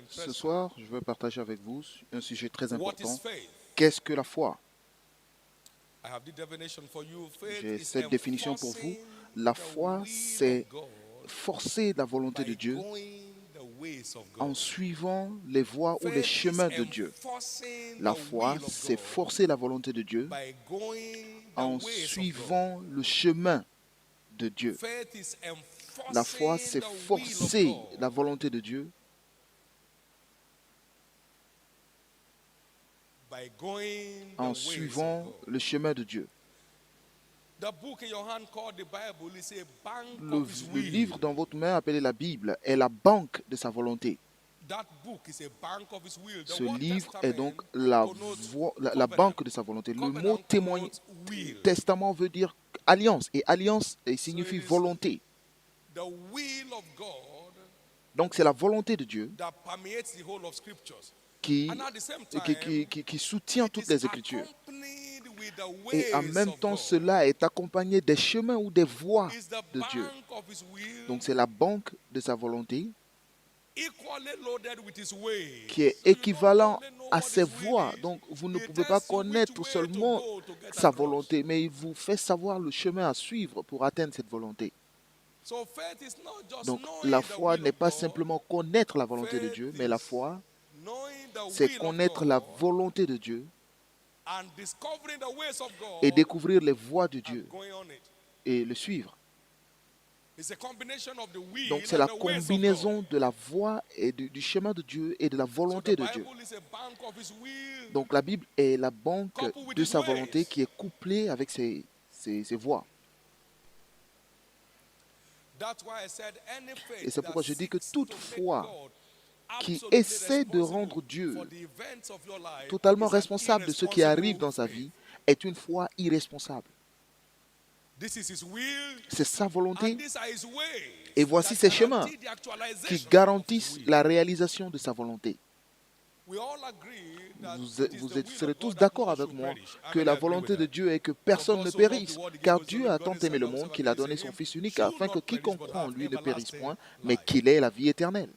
Ce soir, je veux partager avec vous un sujet très important. Qu'est-ce que la foi? J'ai cette définition pour vous. La foi, c'est forcer la volonté de Dieu en suivant les voies ou les chemins de Dieu. La foi, c'est forcer la volonté de Dieu en suivant le chemin de Dieu. La foi, c'est forcer la volonté de Dieu en suivant le chemin de Dieu. Le livre dans votre main, appelé la Bible, est la banque de sa volonté. Ce livre est donc la banque de sa volonté. Le mot testament veut dire alliance, et alliance signifie volonté. Donc c'est la volonté de Dieu qui soutient toutes les Écritures. Et en même temps, cela est accompagné des chemins ou des voies de Dieu. Donc c'est la banque de sa volonté qui est équivalent à ses voies. Donc vous ne pouvez pas connaître seulement sa volonté, mais il vous fait savoir le chemin à suivre pour atteindre cette volonté. Donc la foi n'est pas simplement connaître la volonté de Dieu, mais la foi, c'est connaître la volonté de Dieu et découvrir les voies de Dieu et le suivre. Donc c'est la combinaison de la voie et du chemin de Dieu et de la volonté de Dieu. Donc la Bible est la banque de sa volonté qui est couplée avec ses voies. Et c'est pourquoi je dis que toute foi qui essaie de rendre Dieu totalement responsable de ce qui arrive dans sa vie est une foi irresponsable. C'est sa volonté et voici ses chemins qui garantissent la réalisation de sa volonté. Vous serez tous d'accord avec moi que la volonté de Dieu est que personne ne périsse, car Dieu a tant aimé le monde qu'il a donné son Fils unique afin que quiconque croit en lui ne périsse point, mais qu'il ait la vie éternelle.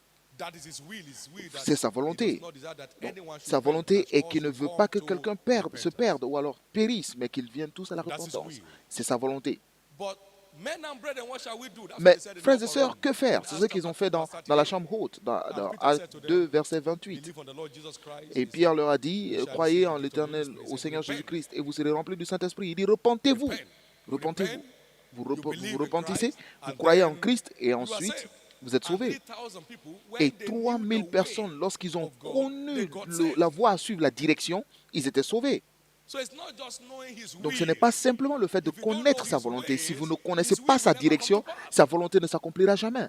C'est sa volonté. Donc, sa volonté est qu'il ne veut pas que quelqu'un se perde ou alors périsse, mais qu'ils viennent tous à la repentance. C'est sa volonté. Mais frères et sœurs, que faire? C'est ce qu'ils ont fait dans la chambre haute, dans Actes 2, verset 28. Et Pierre leur a dit, croyez en l'Éternel, au Seigneur Jésus-Christ, et vous serez remplis du Saint-Esprit. Il dit, repentez-vous. Repentez-vous. Vous repentissez, vous croyez en Christ, et ensuite, vous êtes sauvés. Et 3000 personnes, lorsqu'ils ont connu la voie à suivre, la direction, ils étaient sauvés. Donc ce n'est pas simplement le fait de connaître sa volonté. Si vous ne connaissez pas sa direction, sa volonté ne s'accomplira jamais.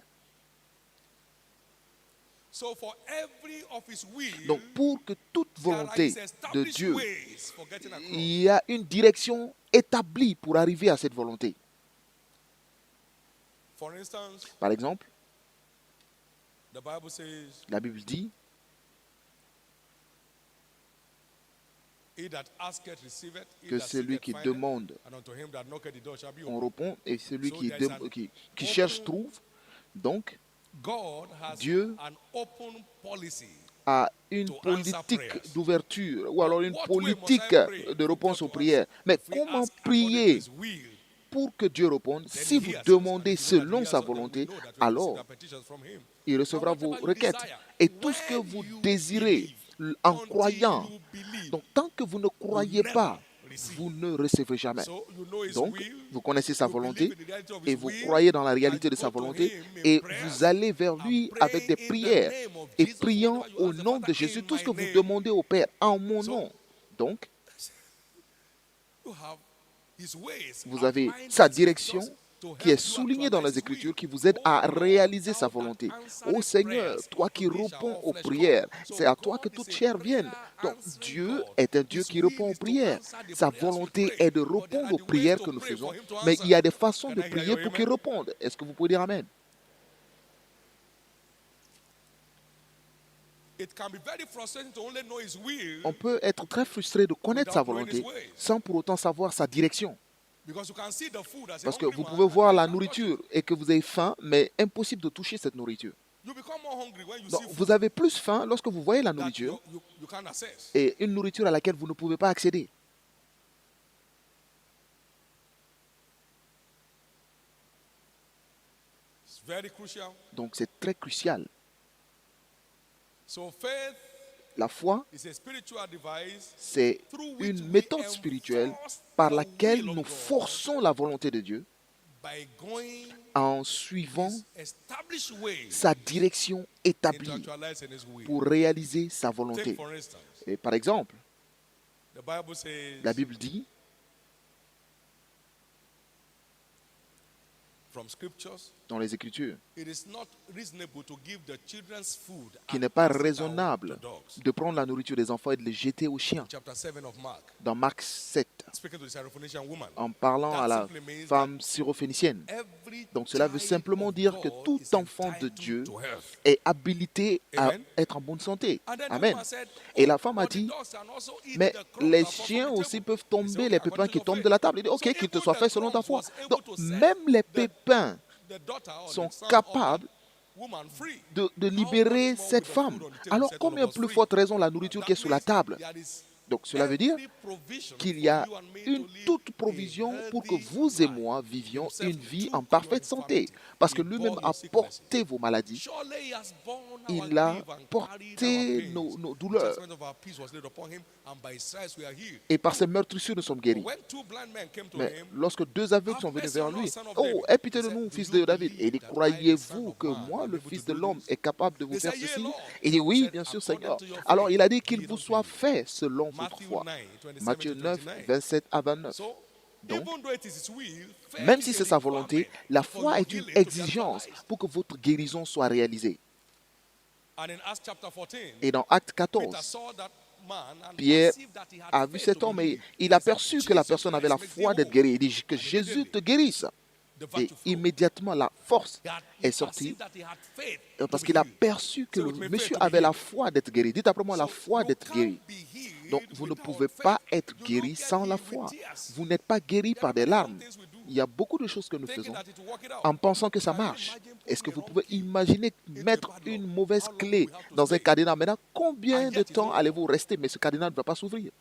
Donc pour que toute volonté de Dieu, il y a une direction établie pour arriver à cette volonté. Par exemple, la Bible dit que celui qui demande, on répond, et celui qui cherche trouve. Donc, Dieu a une politique d'ouverture, ou alors une politique de réponse aux prières. Mais comment prier pour que Dieu réponde? Si vous demandez selon sa volonté, alors il recevra vos requêtes. Et tout ce que vous désirez en croyant, donc tant que vous ne croyez pas, vous ne recevrez jamais. Donc, vous connaissez sa volonté et vous croyez dans la réalité de sa volonté et vous allez vers lui avec des prières et priant au nom de Jésus tout ce que vous demandez au Père en mon nom. Donc, vous avez sa direction qui est soulignée dans les Écritures, qui vous aide à réaliser sa volonté. Ô Seigneur, toi qui réponds aux prières, c'est à toi que toute chair vienne. Donc Dieu est un Dieu qui répond aux prières. Sa volonté est de répondre aux prières que nous faisons, mais il y a des façons de prier pour qu'il réponde. Est-ce que vous pouvez dire Amen? On peut être très frustré de connaître sa volonté sans pour autant savoir sa direction. Parce que vous pouvez voir la nourriture et que vous avez faim, mais impossible de toucher cette nourriture. Donc, vous avez plus faim lorsque vous voyez la nourriture et une nourriture à laquelle vous ne pouvez pas accéder. Donc, c'est très crucial. La foi, c'est une méthode spirituelle par laquelle nous forçons la volonté de Dieu en suivant sa direction établie pour réaliser sa volonté. Et par exemple, la Bible dit, dans les Écritures, qu'il n'est pas raisonnable de prendre la nourriture des enfants et de les jeter aux chiens. Dans Marc 7, en parlant à la femme syrophénicienne. Donc cela veut simplement dire que tout enfant de Dieu est habilité à être en bonne santé. Amen. Et la femme a dit, mais les chiens aussi peuvent tomber, les pépins qui tombent de la table. Il dit, ok, qu'il te soit fait selon ta foi. Donc même les pépins sont capables de libérer cette femme. Alors combien plus forte raison la nourriture qui est sous la table? Donc cela veut dire qu'il y a une toute provision pour que vous et moi vivions une vie en parfaite santé. Parce que lui-même a porté vos maladies. Il a porté nos douleurs. Et par ses meurtrissures, nous sommes guéris. Mais lorsque deux aveugles sont venus vers lui, « Oh, aie pitié de nous, fils de David. » Et il dit, « Croyez-vous que moi, le fils de l'homme, est capable de vous faire ceci ?» Il dit, « Oui, bien sûr, Seigneur. » Alors il a dit qu'il vous soit fait selon votre foi. Matthieu 9, 27 à 29. Donc, même si c'est sa volonté, la foi est une exigence pour que votre guérison soit réalisée. Et dans Acte 14, Pierre a vu cet homme et il a perçu que la personne avait la foi d'être guérie. Il dit que Jésus te guérisse. Et immédiatement, la force est sortie parce qu'il a perçu que le monsieur avait la foi d'être guéri. Dites après moi, la foi d'être guéri. Donc, vous ne pouvez pas être guéri sans la foi. Vous n'êtes pas guéri par des larmes. Il y a beaucoup de choses que nous faisons en pensant que ça marche. Est-ce que vous pouvez imaginer mettre une mauvaise clé dans un cadenas? Maintenant, combien de temps allez-vous rester? Mais ce cadenas ne va pas s'ouvrir.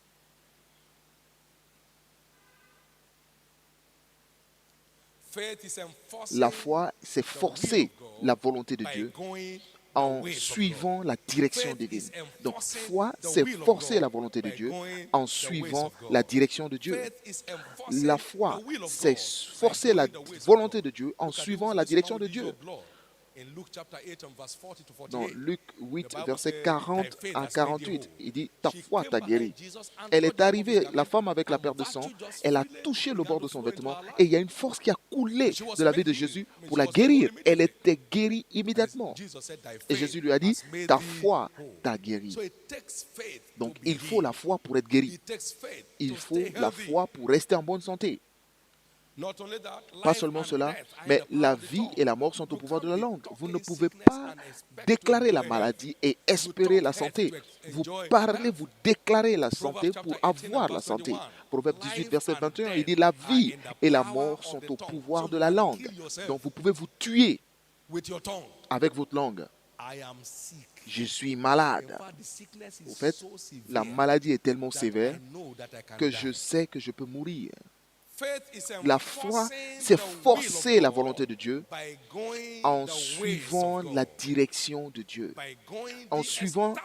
La foi, c'est forcer la volonté de Dieu en suivant la direction divine. Donc, foi, c'est forcer la volonté de Dieu en suivant la direction de Dieu. La foi, c'est forcer la volonté de Dieu en suivant la direction de Dieu. Dans Luc 8, verset 40 à 48, il dit, ta foi t'a guéri. Elle est arrivée, la femme avec la perte de sang, elle a touché le bord de son vêtement et il y a une force qui a coulé de la vie de Jésus pour la guérir. Elle était guérie immédiatement. Et Jésus lui a dit, ta foi t'a guéri. Donc il faut la foi pour être guéri. Il faut la foi pour rester en bonne santé. Pas seulement cela, mais la vie et la mort sont au pouvoir de la langue. Vous ne pouvez pas déclarer la maladie et espérer la santé. Vous parlez, vous déclarez la santé pour avoir la santé. Proverbe 18, verset 21, il dit la vie et la mort sont au pouvoir de la langue. Donc vous pouvez vous tuer avec votre langue. Je suis malade. En fait, la maladie est tellement sévère que je sais que je peux mourir. La foi, c'est forcer la volonté de Dieu en suivant la direction de Dieu, en suivant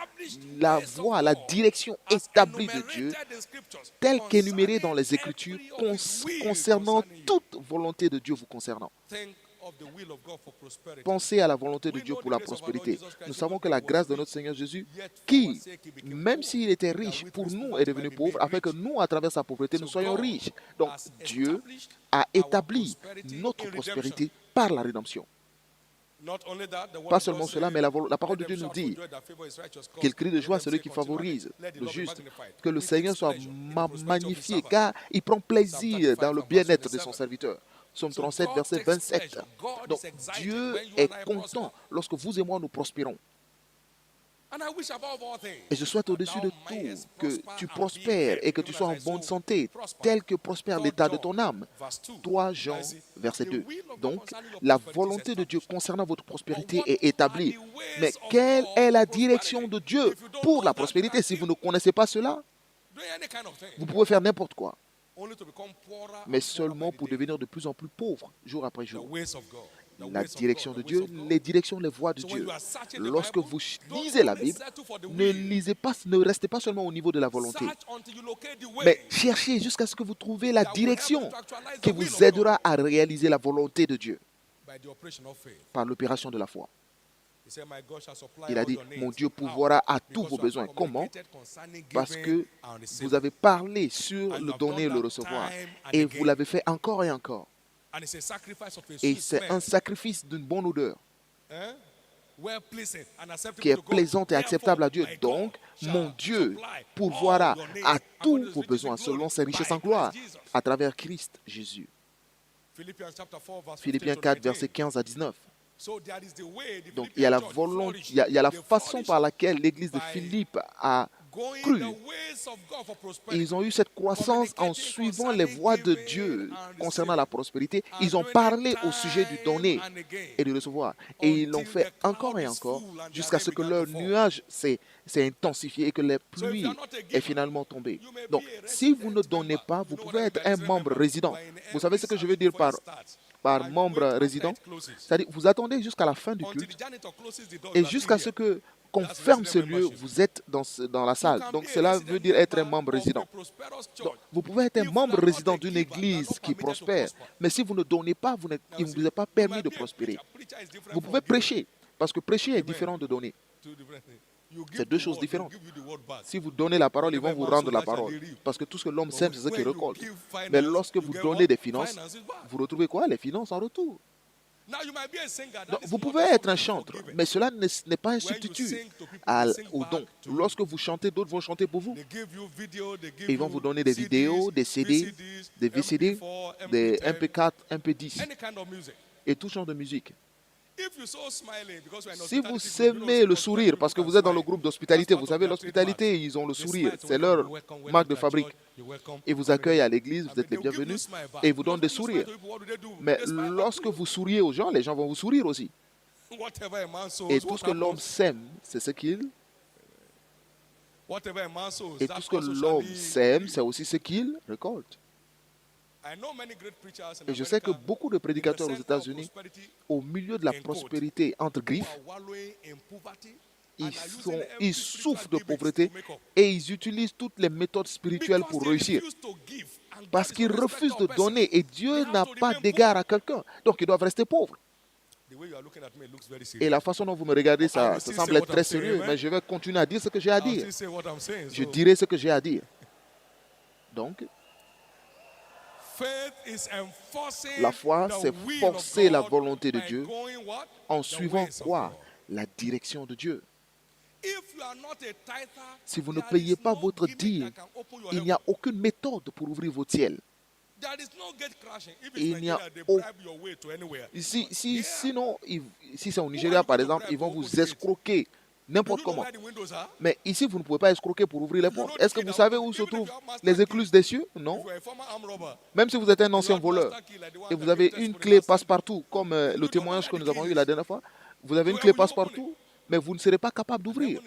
la voie, la direction établie de Dieu, telle qu'énumérée dans les Écritures concernant toute volonté de Dieu vous concernant. Pensez à la volonté de Dieu pour la prospérité. Nous savons que la grâce de notre Seigneur Jésus, qui, même s'il était riche, pour nous est devenu pauvre, afin que nous, à travers sa pauvreté, nous soyons riches. Donc, Dieu a établi notre prospérité par la rédemption. Pas seulement cela, mais la parole de Dieu nous dit qu'il crie de joie à celui qui favorise le juste, que le Seigneur soit magnifié, car il prend plaisir dans le bien-être de son serviteur. Psaume 37, verset 27. Donc, Dieu est content lorsque vous et moi nous prospérons. Et je souhaite au-dessus de tout que tu prospères et que tu sois en bonne santé, tel que prospère l'état de ton âme. 3 Jean, verset 2. Donc, la volonté de Dieu concernant votre prospérité est établie. Mais quelle est la direction de Dieu pour la prospérité? Si vous ne connaissez pas cela, vous pouvez faire n'importe quoi, mais seulement pour devenir de plus en plus pauvre, jour après jour. La direction de Dieu, les directions, les voies de Dieu. Lorsque vous lisez la Bible, ne restez pas seulement au niveau de la volonté, mais cherchez jusqu'à ce que vous trouviez la direction qui vous aidera à réaliser la volonté de Dieu par l'opération de la foi. Il a dit, mon Dieu pourvoira à tous vos besoins. Comment? Parce que vous avez parlé sur le donner et le recevoir, et vous l'avez fait encore et encore. Et c'est un sacrifice d'une bonne odeur qui est plaisante et acceptable à Dieu. Donc, mon Dieu pourvoira à tous vos besoins selon ses richesses en gloire à travers Christ Jésus. Philippiens 4, versets 15 à 19. Donc, il y a la volonté, il y a la façon par laquelle l'église de Philippe a cru. Ils ont eu cette croissance en suivant les voies de Dieu concernant la prospérité. Ils ont parlé au sujet du donner et du recevoir. Et ils l'ont fait encore et encore jusqu'à ce que leur nuage s'est intensifié et que les pluies aient finalement tombé. Donc, si vous ne donnez pas, vous pouvez être un membre résident. Vous savez ce que je veux dire par membre résident? C'est-à-dire, vous attendez jusqu'à la fin du culte et jusqu'à ce que qu'on ferme ce lieu, vous êtes dans la salle. Donc cela veut dire être un membre résident. Donc, vous pouvez être un membre résident d'une église qui prospère, mais si vous ne donnez pas, il ne vous est pas permis de prospérer. Vous pouvez prêcher, parce que prêcher est différent de donner. C'est deux choses différentes. Si vous donnez la parole, ils vont vous rendre la parole. Parce que tout ce que l'homme sème, c'est ce qu'il récolte. Mais lorsque vous donnez des finances, vous retrouvez quoi? Les finances en retour. Donc, vous pouvez être un chanteur, mais cela n'est pas un substitut au don. Lorsque vous chantez, d'autres vont chanter pour vous. Et ils vont vous donner des vidéos, des CD, des VCD, des MP4, MP10 et tout genre de musique. Si vous aimez le sourire, parce que vous êtes dans le groupe d'hospitalité, vous savez, l'hospitalité, ils ont le sourire, c'est leur marque de fabrique. Ils vous accueillent à l'église, vous êtes les bienvenus, et ils vous donnent des sourires. Mais lorsque vous souriez aux gens, les gens vont vous sourire aussi. Et tout ce que l'homme sème, c'est ce qu'il... Et tout ce que l'homme sème, c'est aussi ce qu'il récolte. Et je sais que beaucoup de prédicateurs aux États-Unis, au milieu de la prospérité entre griffes, ils souffrent de pauvreté et ils utilisent toutes les méthodes spirituelles pour réussir. Parce qu'ils refusent de donner et Dieu n'a pas d'égard à quelqu'un. Donc ils doivent rester pauvres. Et la façon dont vous me regardez, ça semble être très sérieux, mais je vais continuer à dire ce que j'ai à dire. Je dirai ce que j'ai à dire. Donc, la foi, c'est forcer la volonté de Dieu en suivant quoi? La direction de Dieu. Si vous ne payez pas votre dîme, il n'y a aucune méthode pour ouvrir votre ciel. Il n'y a sinon, si c'est au Nigeria par exemple, ils vont vous escroquer n'importe comment. Mais ici, vous ne pouvez pas escroquer pour ouvrir les portes. Est-ce que vous savez où se trouvent les écluses des cieux? Non. Même si vous êtes un ancien voleur et vous avez une clé passe-partout, comme le témoignage que nous avons eu la dernière fois, vous avez une clé passe-partout, mais vous ne serez pas capable d'ouvrir.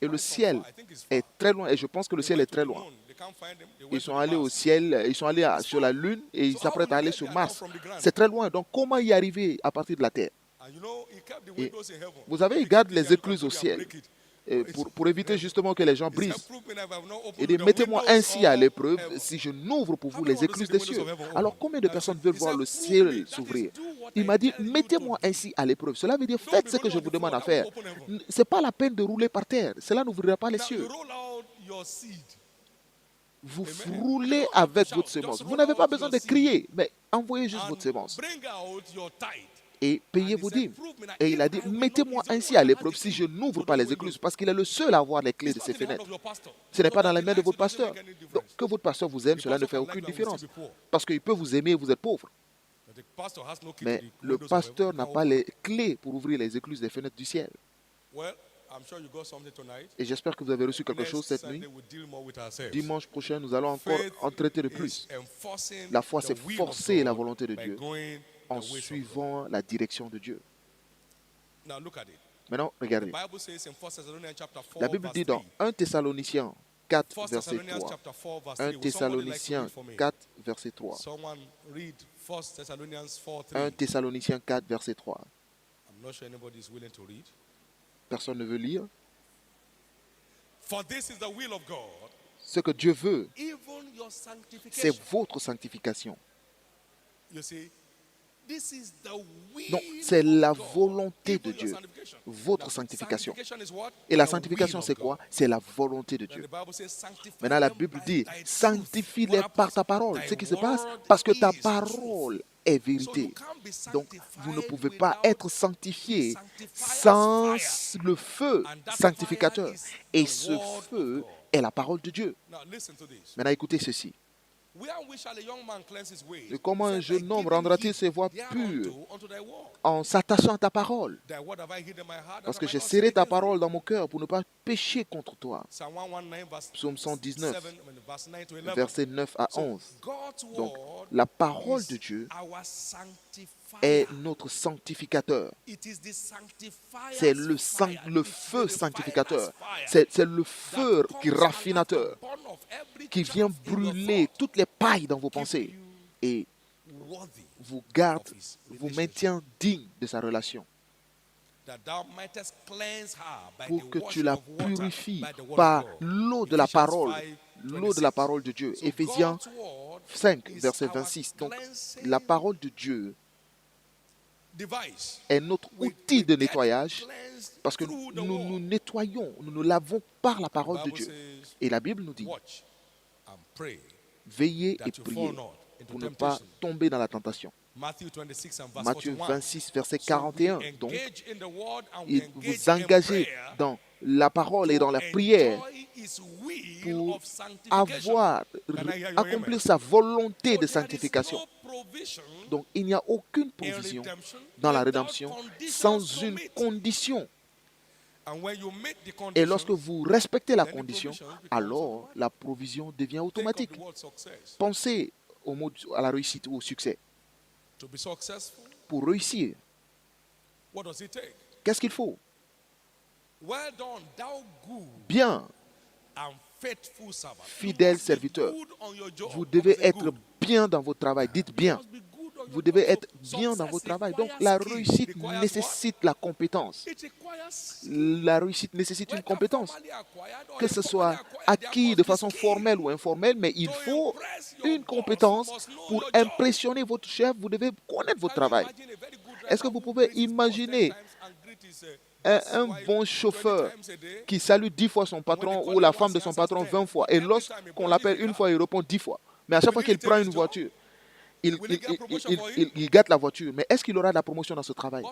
Et le ciel est très loin, et je pense que le ciel est très loin. Ils sont allés au ciel, ils sont allés sur la Lune et ils s'apprêtent à aller sur Mars. C'est très loin, donc comment y arriver à partir de la Terre? Et vous savez, ils gardent les écluses au ciel pour éviter justement que les gens brisent. Et dit, mettez-moi ainsi à l'épreuve si je n'ouvre pour vous les écluses des cieux. Alors combien de personnes veulent voir le ciel s'ouvrir? Il m'a dit, mettez-moi ainsi à l'épreuve. Cela veut dire, faites ce que je vous demande à faire. Ce n'est pas la peine de rouler par terre. Cela n'ouvrira pas les cieux. Vous roulez avec votre semence. Vous n'avez pas besoin de crier, mais envoyez juste votre semence. Et payez vos dîmes. Et il a dit, mettez-moi ainsi à l'épreuve si je n'ouvre pas les écluses, parce qu'il est le seul à avoir les clés de ces fenêtres. Ce n'est pas dans les mains de votre pasteur. Donc, que votre pasteur vous aime, cela ne fait aucune différence. Parce qu'il peut vous aimer et vous êtes pauvre. Mais le pasteur n'a pas les clés pour ouvrir les écluses des fenêtres du ciel. Et j'espère que vous avez reçu quelque chose cette nuit. Dimanche prochain, nous allons encore en traiter de plus. La foi, c'est forcer la volonté de Dieu en suivant la direction de Dieu. Maintenant, regardez. La Bible dit dans 1 Thessaloniciens 4, verset 3. 1 Thessaloniciens 4, verset 3. 1 Thessaloniciens 4, verset 3. Personne ne veut lire. Ce que Dieu veut, c'est votre sanctification. Donc, c'est la volonté de Dieu, votre sanctification. Et la sanctification, c'est quoi? C'est la volonté de Dieu. Maintenant, la Bible dit, sanctifie-les par ta parole. Ce qui se passe, parce que ta parole est vérité. Donc, vous ne pouvez pas être sanctifié sans le feu sanctificateur. Et ce feu est la parole de Dieu. Maintenant, écoutez ceci. Et comment un jeune homme rendra-t-il ses voies pures en s'attachant à ta parole? Parce que j'ai serré ta parole dans mon cœur pour ne pas pécher contre toi. Psaume 119, versets 9 à 11. Donc, la parole de Dieu est notre sanctificateur. C'est le feu sanctificateur. C'est le feu qui raffinateur, qui vient brûler toutes les pailles dans vos pensées et vous garde, vous maintient digne de sa relation. Pour que tu la purifies par l'eau de la parole de Dieu. Éphésiens 5, verset 26. Donc, la parole de Dieu est notre outil de nettoyage parce que nous nous nettoyons, nous nous lavons par la parole de Dieu. Et la Bible nous dit, veillez et priez pour ne pas tomber dans la tentation. Matthieu 26, verset 41. Donc, vous engagez dans la parole et dans la prière pour accomplir sa volonté de sanctification. Donc, il n'y a aucune provision dans la rédemption sans une condition. Et lorsque vous respectez la condition, alors la provision devient automatique. Pensez à la réussite ou au succès. Pour réussir, qu'est-ce qu'il faut? Bien, fidèle serviteur, vous devez être bien dans votre travail. Dites bien. Vous devez être bien dans votre travail. Donc, la réussite nécessite la compétence. La réussite nécessite une compétence. Que ce soit acquis de façon formelle ou informelle, mais il faut une compétence pour impressionner votre chef. Vous devez connaître votre travail. Est-ce que vous pouvez imaginer un bon chauffeur qui salue 10 fois son patron ou la femme de son patron 20 fois et lorsqu'on l'appelle une fois, il répond 10 fois. Mais à chaque fois qu'il prend une voiture, il gâte la voiture, mais est-ce qu'il aura de la promotion dans ce travail?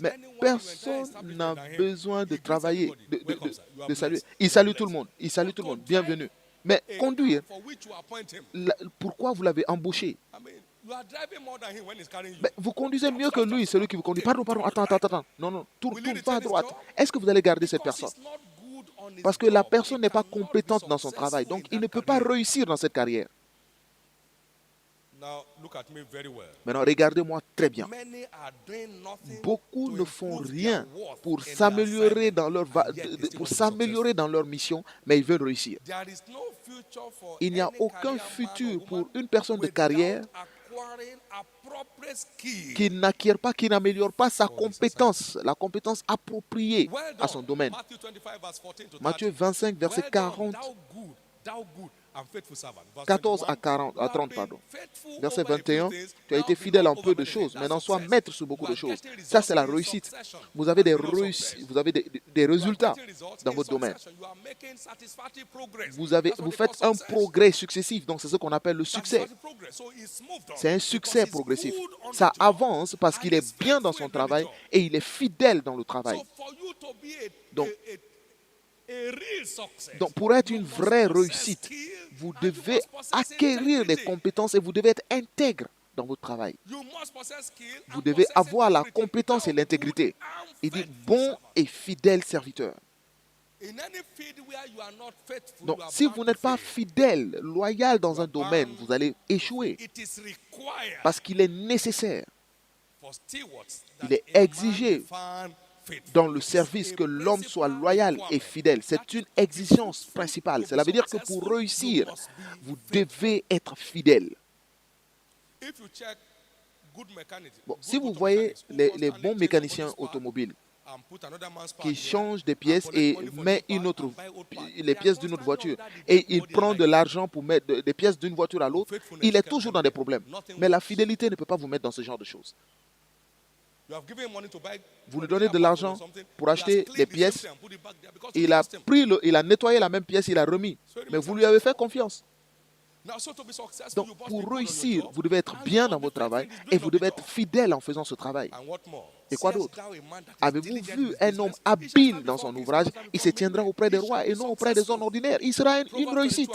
Mais personne n'a besoin de travailler, de saluer. Il salue tout le monde, bienvenue. Mais conduire, pourquoi vous l'avez embauché? Mais vous conduisez mieux que lui, celui qui vous conduit. Pardon, attends. Non, tourne pas à droite. Est-ce que vous allez garder cette personne? Parce que la personne n'est pas compétente dans son travail, donc il ne peut pas réussir dans cette carrière. Maintenant, regardez-moi très bien. Beaucoup ne font rien pour s'améliorer dans leur mission, mais ils veulent réussir. Il n'y a aucun futur pour une personne de carrière qui n'acquiert pas, qui n'améliore pas sa compétence, la compétence appropriée à son domaine. Matthieu 25, verset 40. 14 à 30, pardon. Verset 21, tu as été fidèle en peu de choses, maintenant sois maître sur beaucoup de choses. Ça, c'est la réussite. Vous avez des résultats dans votre domaine. Vous faites un progrès successif, donc c'est ce qu'on appelle le succès. C'est un succès progressif. Ça avance parce qu'il est bien dans son travail et il est fidèle dans le travail. Donc, pour être une vraie réussite, vous devez acquérir des compétences et vous devez être intègre. dans votre travail. Vous devez avoir la compétence et l'intégrité. Il dit bon et fidèle serviteur. Donc, si vous n'êtes pas fidèle, loyal dans un domaine, vous allez échouer. Parce qu'il est nécessaire, il est exigé dans le service que l'homme soit loyal et fidèle. C'est une exigence principale. Cela veut dire que pour réussir, vous devez être fidèle. Bon, si vous voyez les bons mécaniciens automobiles qui changent des pièces et met les pièces d'une autre voiture et il prend de l'argent pour mettre des pièces d'une voiture à l'autre, il est toujours dans des problèmes. Mais la fidélité ne peut pas vous mettre dans ce genre de choses. Vous lui donnez de l'argent pour acheter des pièces, il a nettoyé la même pièce, il a remis. Mais vous lui avez fait confiance. Donc, pour réussir, vous devez être bien dans votre travail et vous devez être fidèle en faisant ce travail. Et quoi d'autre? Avez-vous vu un homme habile dans son ouvrage? Il se tiendra auprès des rois et non auprès des hommes ordinaires. Il sera une réussite.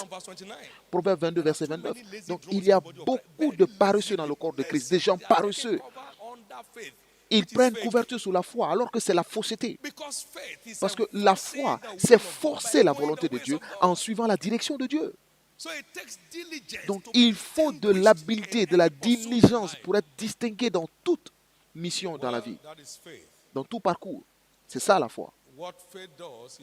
Proverbe 22, verset 29. Donc, il y a beaucoup de paresseux dans le corps de Christ, des gens paresseux. Ils prennent couverture sous la foi alors que c'est la fausseté. Parce que la foi, c'est forcer la volonté de Dieu en suivant la direction de Dieu. Donc, il faut de l'habileté, de la diligence pour être distingué dans toute mission dans la vie, dans tout parcours. C'est ça la foi.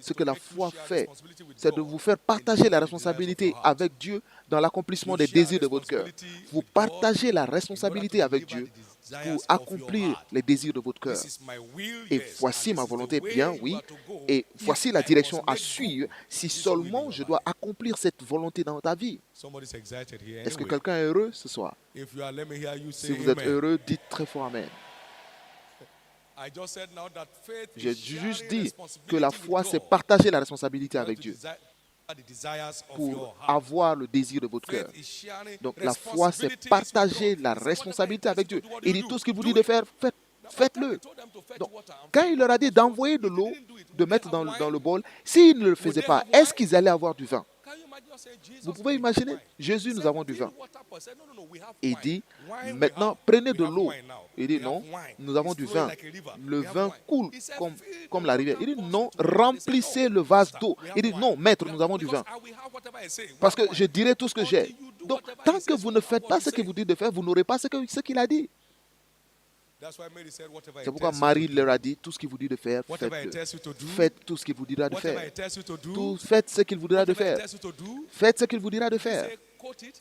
Ce que la foi fait, c'est de vous faire partager la responsabilité avec Dieu dans l'accomplissement des désirs de votre cœur. Vous partagez la responsabilité avec Dieu pour accomplir les désirs de votre cœur. Et voici ma volonté, bien oui, et voici la direction à suivre si seulement je dois accomplir cette volonté dans ta vie. Est-ce que quelqu'un est heureux ce soir? Si vous êtes heureux, dites très fort Amen. J'ai juste dit que la foi, c'est partager la responsabilité avec Dieu pour avoir le désir de votre cœur. Donc la foi, c'est partager la responsabilité avec Dieu. Il dit tout ce qu'il vous dit de faire, faites-le. Donc, quand il leur a dit d'envoyer de l'eau, de mettre dans le bol, s'ils ne le faisaient pas, est-ce qu'ils allaient avoir du vin? Vous pouvez imaginer, Jésus, nous avons du vin. Il dit, maintenant, prenez de l'eau. Il dit, non, nous avons du vin. Le vin coule comme la rivière. Il dit, non, remplissez le vase d'eau. Il dit, non, maître, nous avons du vin. Parce que je dirai tout ce que j'ai. Donc, tant que vous ne faites pas ce qu'il vous dit de faire, vous n'aurez pas ce qu'il a dit. C'est pourquoi Marie leur a dit, tout ce qu'il vous dit de faire, faites-le. Faites tout ce qu'il vous dira de faire. Faites ce qu'il vous dira de faire. Faites ce qu'il vous dira de faire.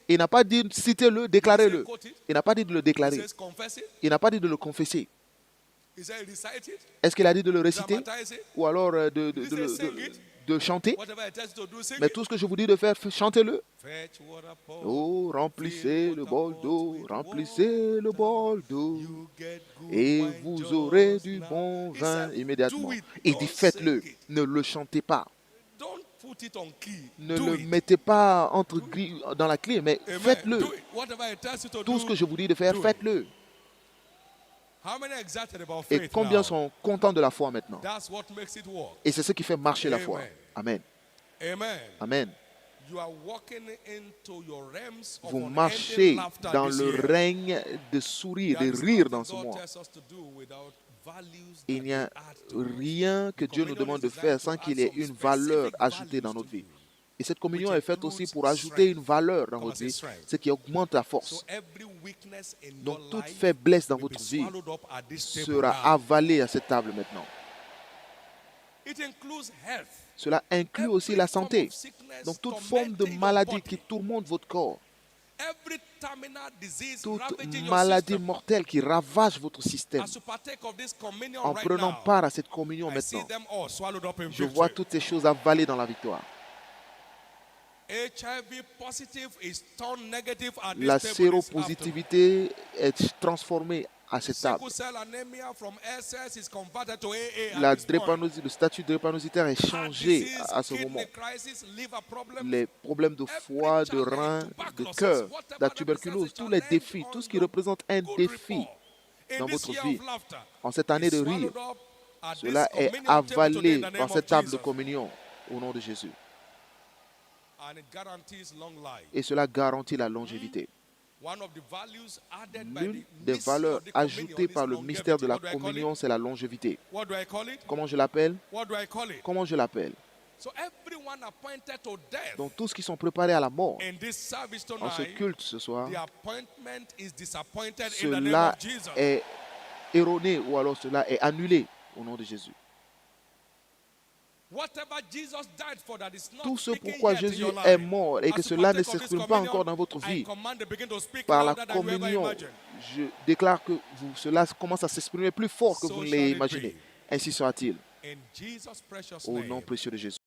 Il n'a pas dit citez-le, déclarez-le. Il n'a pas dit de le déclarer. Il n'a pas dit de le confesser. Est-ce qu'il a dit de le réciter? Ou alors de chanter? Mais tout ce que je vous dis de faire, chantez-le. Oh, remplissez le bol d'eau, remplissez le bol d'eau, et vous aurez du bon vin immédiatement. Il dit faites-le, ne le chantez pas. Ne le mettez pas dans la clé, mais faites-le. Tout ce que je vous dis de faire, faites-le. Et combien sont contents de la foi maintenant? Et c'est ce qui fait marcher la foi. Amen. Amen. Vous marchez dans le règne de sourire, de rire dans ce monde. Il n'y a rien que Dieu nous demande de faire sans qu'il y ait une valeur ajoutée dans notre vie. Et cette communion est faite aussi pour ajouter une valeur dans votre vie, ce qui augmente la force. Donc toute faiblesse dans votre vie sera avalée à cette table maintenant. Cela inclut aussi la santé. Donc toute forme de maladie qui tourmente votre corps, toute maladie mortelle qui ravage votre système, en prenant part à cette communion maintenant, je vois toutes ces choses avalées dans la victoire. La séropositivité est transformée à cette table. Le statut drépanocytaire est changé à ce moment. Les problèmes de foie, de rein, de cœur, de la tuberculose, tous les défis, tout ce qui représente un défi dans votre vie, en cette année de rire, cela est avalé par cette table de communion au nom de Jésus. Et cela garantit la longévité. L'une des valeurs ajoutées par le mystère de la communion, c'est la longévité. Comment je l'appelle? Comment je l'appelle? Donc tous qui sont préparés à la mort en ce culte ce soir, cela est erroné ou alors cela est annulé au nom de Jésus. Tout ce pourquoi Jésus est mort et que cela ne s'exprime pas encore dans votre vie, par la communion, je déclare que cela commence à s'exprimer plus fort que vous ne l'avez imaginé. Ainsi sera-t-il. Au nom précieux de Jésus.